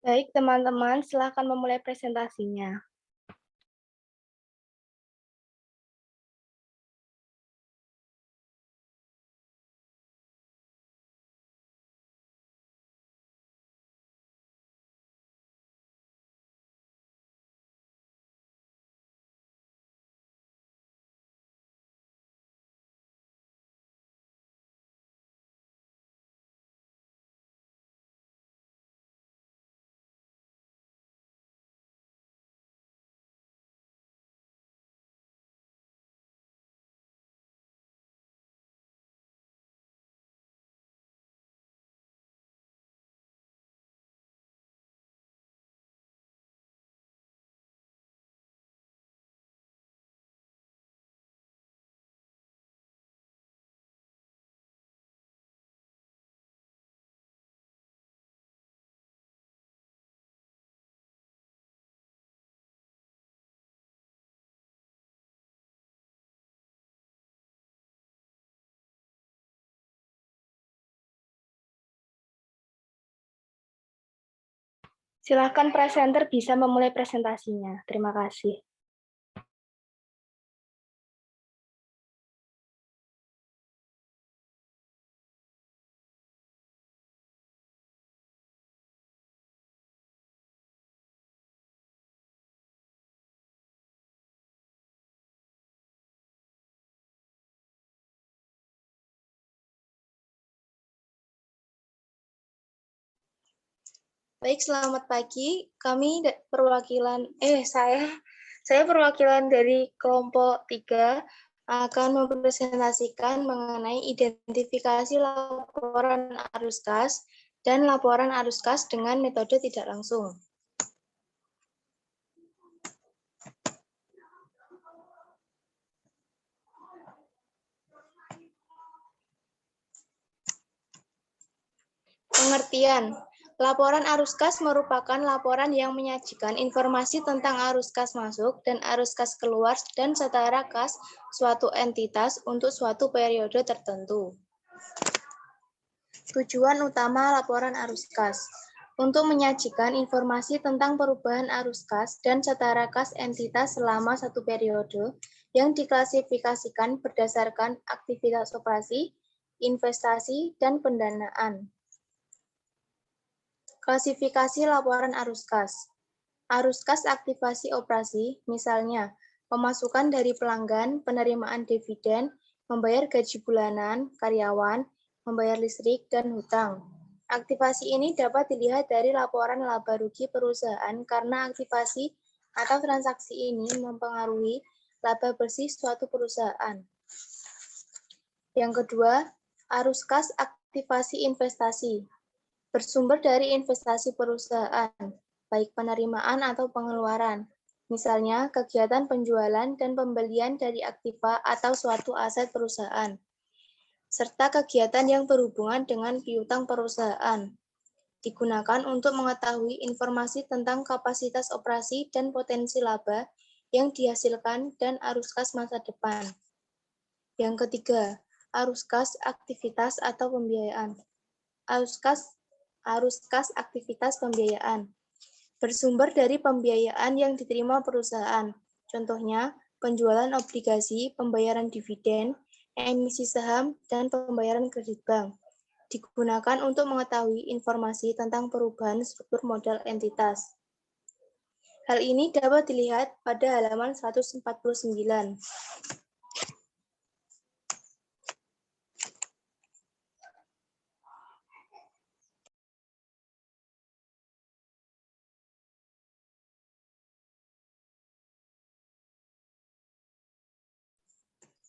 Baik, teman-teman, silakan memulai presentasinya. Silakan presenter bisa memulai presentasinya. Terima kasih. Baik, selamat pagi. Saya perwakilan dari kelompok 3 akan mempresentasikan mengenai identifikasi laporan arus kas dan laporan arus kas dengan metode tidak langsung. Pengertian. Laporan arus kas merupakan laporan yang menyajikan informasi tentang arus kas masuk dan arus kas keluar dan setara kas suatu entitas untuk suatu periode tertentu. Tujuan utama laporan arus kas untuk menyajikan informasi tentang perubahan arus kas dan setara kas entitas selama satu periode yang diklasifikasikan berdasarkan aktivitas operasi, investasi, dan pendanaan. Klasifikasi laporan arus kas. Arus kas aktivasi operasi, misalnya pemasukan dari pelanggan, penerimaan dividen, membayar gaji bulanan, karyawan, membayar listrik, dan hutang. Aktivasi ini dapat dilihat dari laporan laba rugi perusahaan karena aktivasi atau transaksi ini mempengaruhi laba bersih suatu perusahaan. Yang kedua, arus kas aktivasi investasi. Bersumber dari investasi perusahaan, baik penerimaan atau pengeluaran. Misalnya, kegiatan penjualan dan pembelian dari aktiva atau suatu aset perusahaan, serta kegiatan yang berhubungan dengan piutang perusahaan. Digunakan untuk mengetahui informasi tentang kapasitas operasi dan potensi laba yang dihasilkan dan arus kas masa depan. Yang ketiga, arus kas aktivitas atau pembiayaan. Arus kas aktivitas pembiayaan bersumber dari pembiayaan yang diterima perusahaan. Contohnya, penjualan obligasi, pembayaran dividen, emisi saham, dan pembayaran kredit bank. Digunakan untuk mengetahui informasi tentang perubahan struktur modal entitas. Hal ini dapat dilihat pada halaman 149.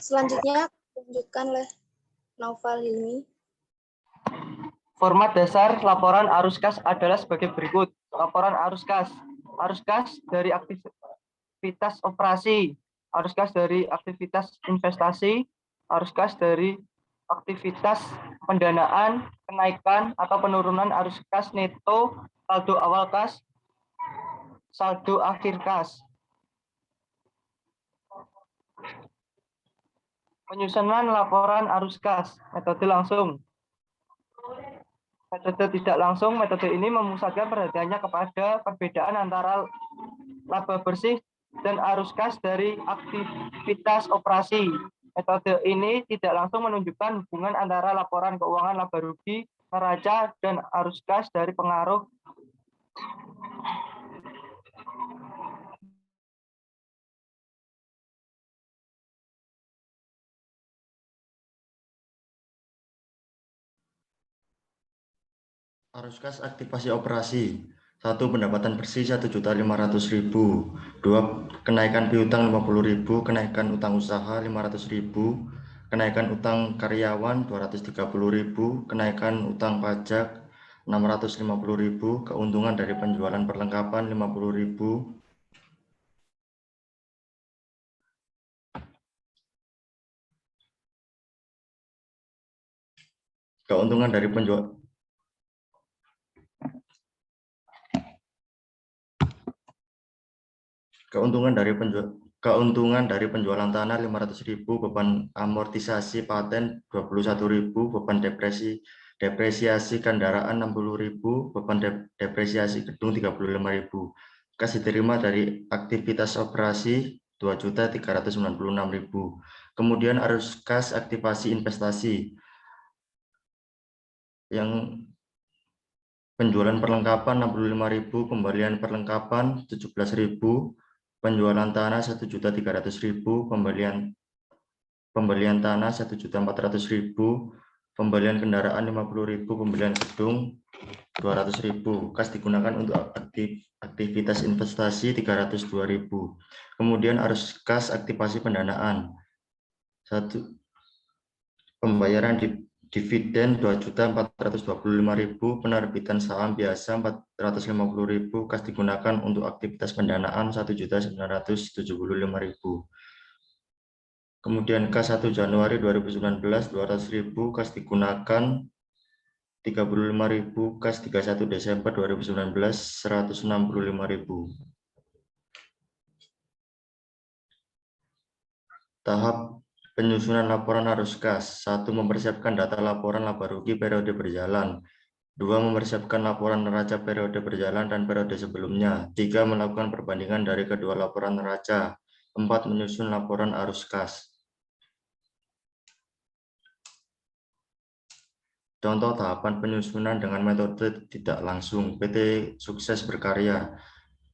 Selanjutnya, lanjutkan oleh Naufal Hilmi. Format dasar laporan arus kas adalah sebagai berikut. Laporan arus kas dari aktivitas operasi, arus kas dari aktivitas investasi, arus kas dari aktivitas pendanaan, kenaikan atau penurunan arus kas neto, saldo awal kas, saldo akhir kas. Penyusunan laporan arus kas, metode langsung. Metode tidak langsung, metode ini memusatkan perhatiannya kepada perbedaan antara laba bersih dan arus kas dari aktivitas operasi. Metode ini tidak langsung menunjukkan hubungan antara laporan keuangan laba rugi neraca dan arus kas dari pengaruh arus kas aktivasi operasi. 1. Pendapatan bersih 1.500.000. 2. Kenaikan piutang 50.000, kenaikan utang usaha 500.000, kenaikan utang karyawan 230.000, kenaikan utang pajak 650.000, keuntungan dari penjualan perlengkapan 50.000, keuntungan dari penjualan Keuntungan dari penjualan tanah 500.000, beban amortisasi paten 21.000, beban depresiasi kendaraan 60.000, beban depresiasi gedung 35.000. Kas diterima dari aktivitas operasi 2.396.000. Kemudian arus kas aktivasi investasi yang penjualan perlengkapan 65.000, pembelian perlengkapan 17.000, penjualan tanah 1.300.000, pembelian tanah 1.400.000, pembelian kendaraan 50.000, pembelian gedung 200.000. Kas digunakan untuk aktivitas investasi 302.000. Kemudian arus kas aktivasi pendanaan 1. Pembayaran dividen 2.425.000, penerbitan saham biasa 450.000, kas digunakan untuk aktivitas pendanaan 1.975.000. Kemudian kas 1 Januari 2019 200.000, kas digunakan 35.000, kas 31 Desember 2019 165.000. Tahap penyusunan laporan arus kas. 1. Mempersiapkan data laporan laba rugi periode berjalan. 2. Mempersiapkan laporan neraca periode berjalan dan periode sebelumnya. 3. Melakukan perbandingan dari kedua laporan neraca. 4. Menyusun laporan arus kas. Contoh tahapan penyusunan dengan metode tidak langsung. PT Sukses Berkarya.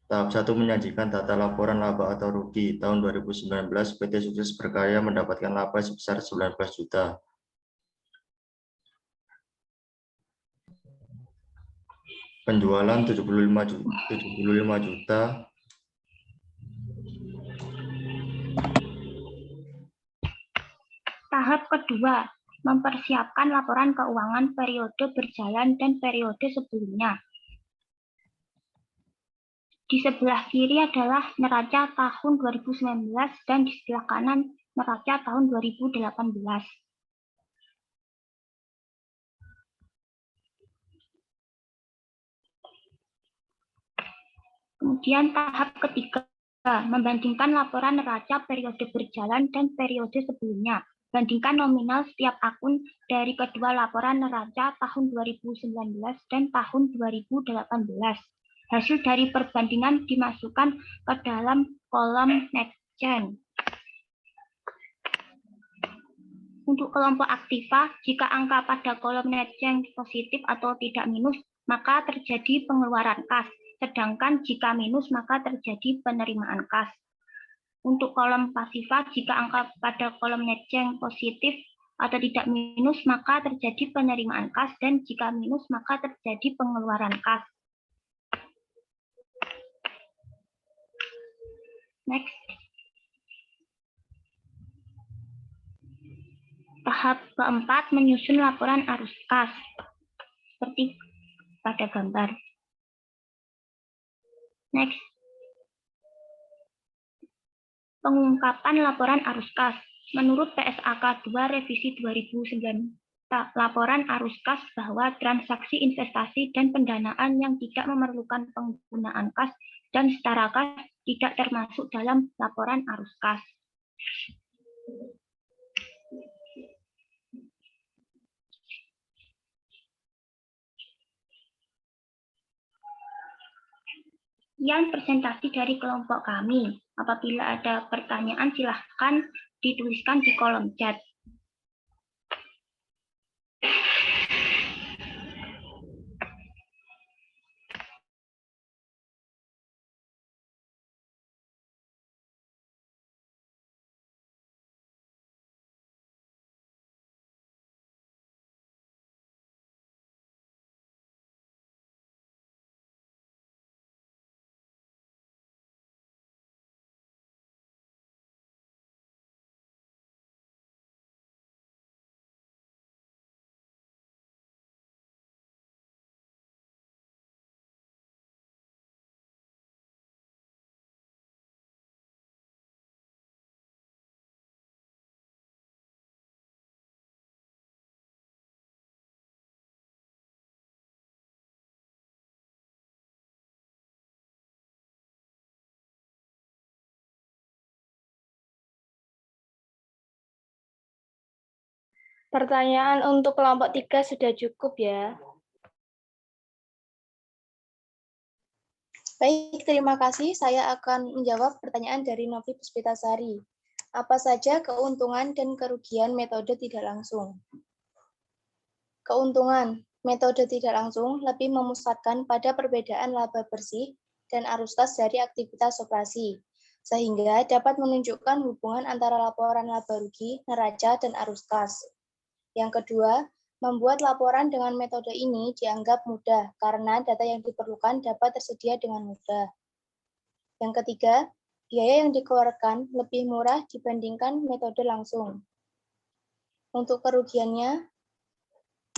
Tahap 1. Menyajikan data laporan laba atau rugi. Tahun 2019, PT Sukses Berkarya mendapatkan laba sebesar 19 juta. Penjualan 75 juta. Tahap kedua, mempersiapkan laporan keuangan periode berjalan dan periode sebelumnya. Di sebelah kiri adalah neraca tahun 2019 dan di sebelah kanan neraca tahun 2018. Kemudian tahap ketiga, membandingkan laporan neraca periode berjalan dan periode sebelumnya. Bandingkan nominal setiap akun dari kedua laporan neraca tahun 2019 dan tahun 2018. Hasil dari perbandingan dimasukkan ke dalam kolom net change. Untuk kelompok aktiva, jika angka pada kolom net change positif atau tidak minus, maka terjadi pengeluaran kas. Sedangkan jika minus, maka terjadi penerimaan kas. Untuk kolom pasiva, jika angka pada kolom net change positif atau tidak minus, maka terjadi penerimaan kas, dan jika minus, maka terjadi pengeluaran kas. Next. Tahap keempat, menyusun laporan arus kas. Seperti pada gambar. Next. Pengungkapan laporan arus kas. Menurut PSAK 2 revisi 2009, laporan arus kas bahwa transaksi investasi dan pendanaan yang tidak memerlukan penggunaan kas dan setara kas tidak termasuk dalam laporan arus kas. Sekian presentasi dari kelompok kami. Apabila ada pertanyaan, silahkan dituliskan di kolom chat. Pertanyaan untuk kelompok 3 sudah cukup ya. Baik, terima kasih. Saya akan menjawab pertanyaan dari Novi Puspitasari. Apa saja keuntungan dan kerugian metode tidak langsung? Keuntungan, metode tidak langsung lebih memusatkan pada perbedaan laba bersih dan arus kas dari aktivitas operasi, sehingga dapat menunjukkan hubungan antara laporan laba rugi, neraca, dan arus kas. Yang kedua, membuat laporan dengan metode ini dianggap mudah karena data yang diperlukan dapat tersedia dengan mudah. Yang ketiga, biaya yang dikeluarkan lebih murah dibandingkan metode langsung. Untuk kerugiannya,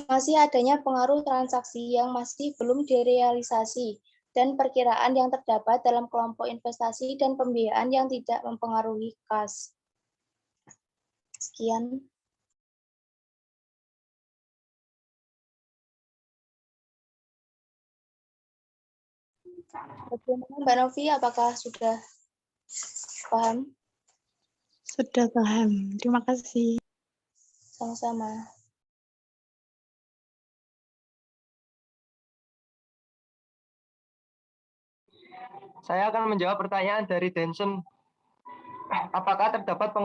masih adanya pengaruh transaksi yang masih belum direalisasi dan perkiraan yang terdapat dalam kelompok investasi dan pembiayaan yang tidak mempengaruhi kas. Sekian. Bagaimana Mbak Novi, apakah sudah paham? Sudah paham. Terima kasih. Sama-sama. Saya akan menjawab pertanyaan dari Denson. Apakah terdapat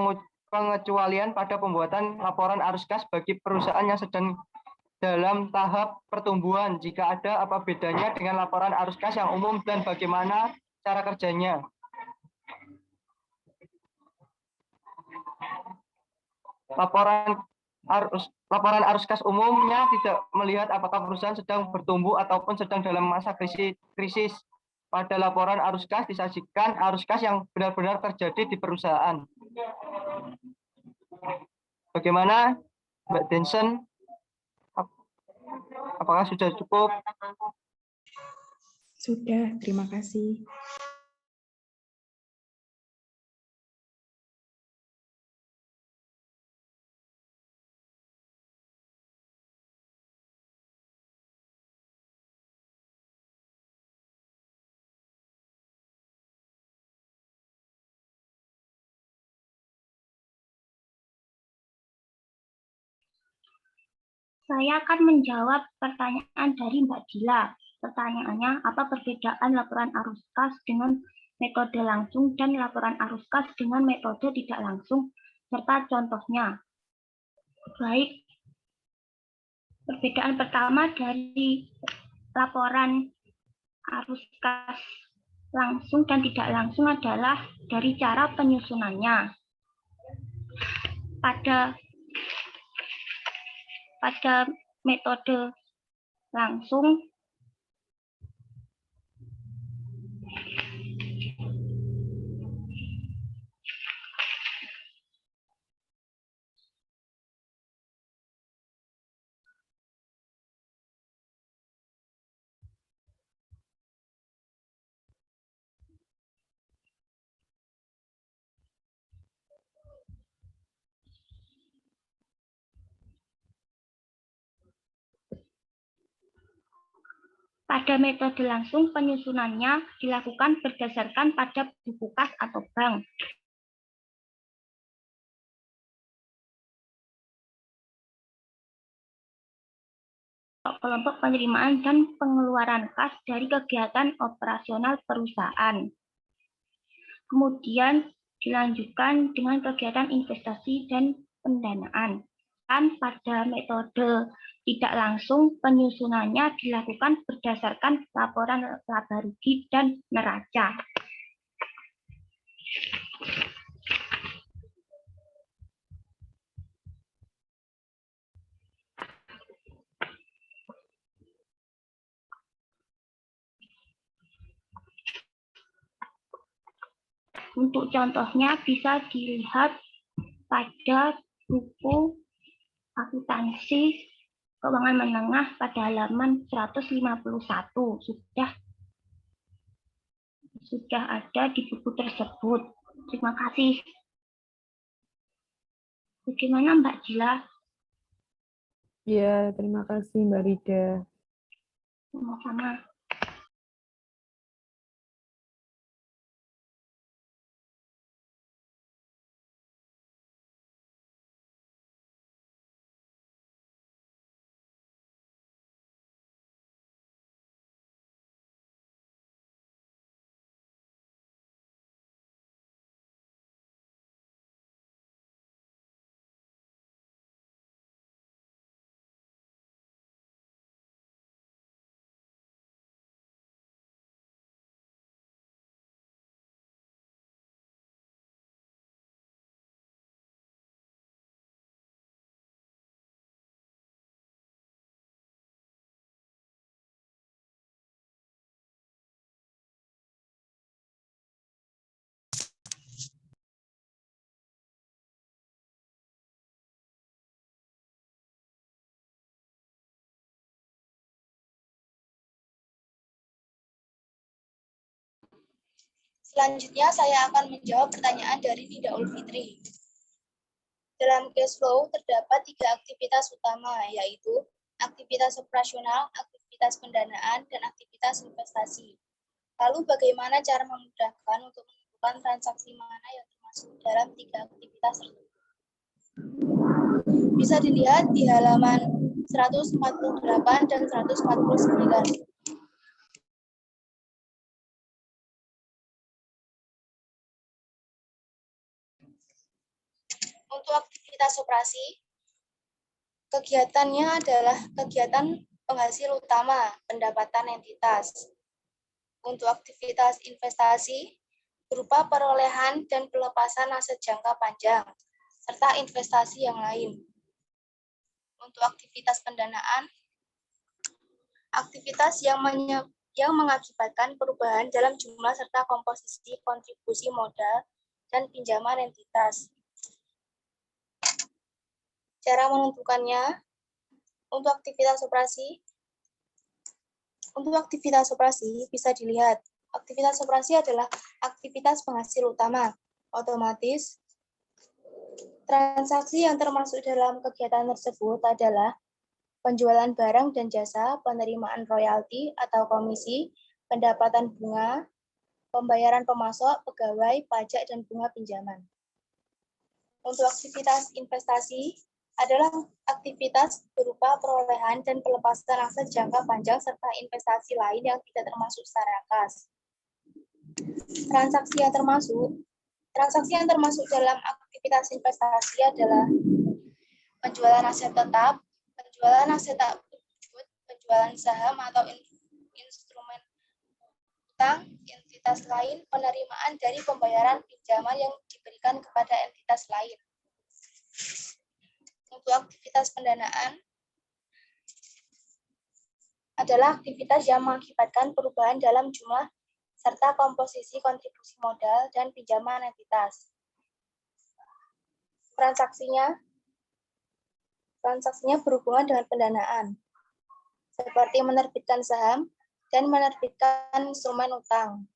pengecualian pada pembuatan laporan arus kas bagi perusahaan yang sedang dalam tahap pertumbuhan? Jika ada, apa bedanya dengan laporan arus kas yang umum dan bagaimana cara kerjanya? Laporan arus kas umumnya tidak melihat apakah perusahaan sedang bertumbuh ataupun sedang dalam masa krisis. Pada laporan arus kas disajikan arus kas yang benar-benar terjadi di perusahaan. Bagaimana, Mbak Denson? Apakah sudah cukup? Sudah, terima kasih. Saya akan menjawab pertanyaan dari Mbak Dila. Pertanyaannya, apa perbedaan laporan arus kas dengan metode langsung dan laporan arus kas dengan metode tidak langsung, serta contohnya. Baik, perbedaan pertama dari laporan arus kas langsung dan tidak langsung adalah dari cara penyusunannya. Pada metode langsung, pada metode langsung, penyusunannya dilakukan berdasarkan pada buku kas atau bank. kelompok penerimaan dan pengeluaran kas dari kegiatan operasional perusahaan. Kemudian dilanjutkan dengan kegiatan investasi dan pendanaan. Dan pada metode tidak langsung, penyusunannya dilakukan berdasarkan laporan laba rugi dan neraca. Untuk contohnya bisa dilihat pada buku akuntansi keuangan menengah pada halaman 151. Sudah ada di buku tersebut. Terima kasih. Bagaimana Mbak Jila? Ya, terima kasih Mbak Rida. Sama-sama. Selanjutnya saya akan menjawab pertanyaan dari Nida Ulfitri. Dalam cash flow terdapat 3 aktivitas utama, yaitu aktivitas operasional, aktivitas pendanaan, dan aktivitas investasi. Lalu bagaimana cara memudahkan untuk menentukan transaksi mana yang termasuk dalam 3 aktivitas tersebut? Bisa dilihat di halaman 148 dan 149. Untuk aktivitas operasi, kegiatannya adalah kegiatan penghasil utama pendapatan entitas. Untuk aktivitas investasi, berupa perolehan dan pelepasan aset jangka panjang, serta investasi yang lain. Untuk aktivitas pendanaan, aktivitas yang mengakibatkan perubahan dalam jumlah serta komposisi kontribusi modal dan pinjaman entitas. Cara menentukannya, untuk aktivitas operasi bisa dilihat. Aktivitas operasi adalah aktivitas penghasil utama. Otomatis, transaksi yang termasuk dalam kegiatan tersebut adalah penjualan barang dan jasa, penerimaan royalti atau komisi, pendapatan bunga, pembayaran pemasok, pegawai, pajak, dan bunga pinjaman. Untuk aktivitas investasi adalah aktivitas berupa perolehan dan pelepasan aset jangka panjang serta investasi lain yang tidak termasuk secara kas. Transaksi yang termasuk dalam aktivitas investasi adalah penjualan aset tetap, penjualan aset tak berwujud, penjualan saham atau instrumen utang entitas lain, penerimaan dari pembayaran pinjaman yang diberikan kepada entitas lain. Untuk aktivitas pendanaan adalah aktivitas yang mengakibatkan perubahan dalam jumlah serta komposisi kontribusi modal dan pinjaman entitas. Transaksinya berhubungan dengan pendanaan, seperti menerbitkan saham dan menerbitkan instrumen utang.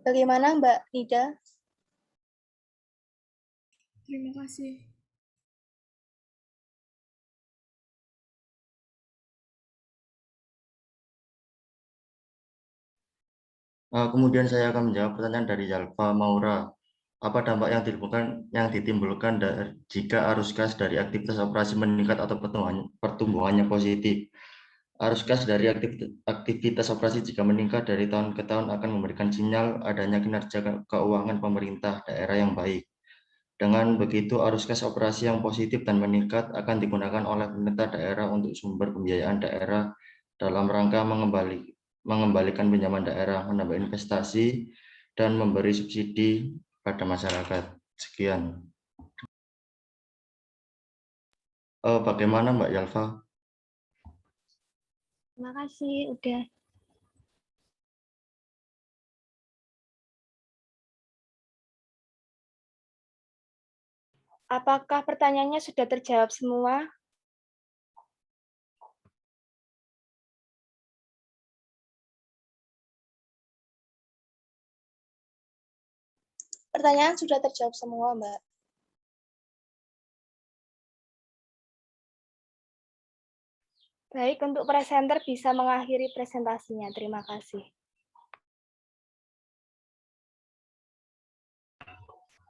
Bagaimana Mbak Nida? Terima kasih. Kemudian saya akan menjawab pertanyaan dari Yalfa Maura. Apa dampak yang ditimbulkan jika arus kas dari aktivitas operasi meningkat atau pertumbuhannya positif? Arus kas dari aktivitas operasi jika meningkat dari tahun ke tahun akan memberikan sinyal adanya kinerja keuangan pemerintah daerah yang baik. Dengan begitu, arus kas operasi yang positif dan meningkat akan digunakan oleh pemerintah daerah untuk sumber pembiayaan daerah dalam rangka mengembalikan pinjaman daerah, menambah investasi, dan memberi subsidi pada masyarakat. Sekian. Bagaimana Mbak Yalfa? Terima kasih, udah. Apakah pertanyaannya sudah terjawab semua? Pertanyaan sudah terjawab semua, Mbak. Baik, untuk presenter bisa mengakhiri presentasinya. Terima kasih.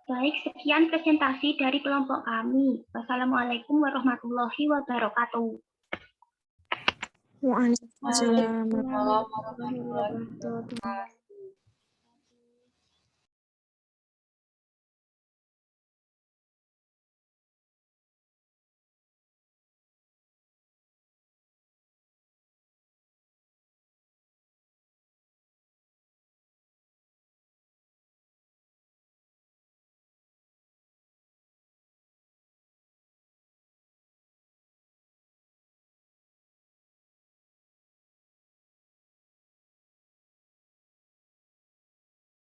Baik, sekian presentasi dari kelompok kami. Wassalamualaikum warahmatullahi wabarakatuh. Waalaikumsalam. Waalaikumsalam warahmatullahi wabarakatuh.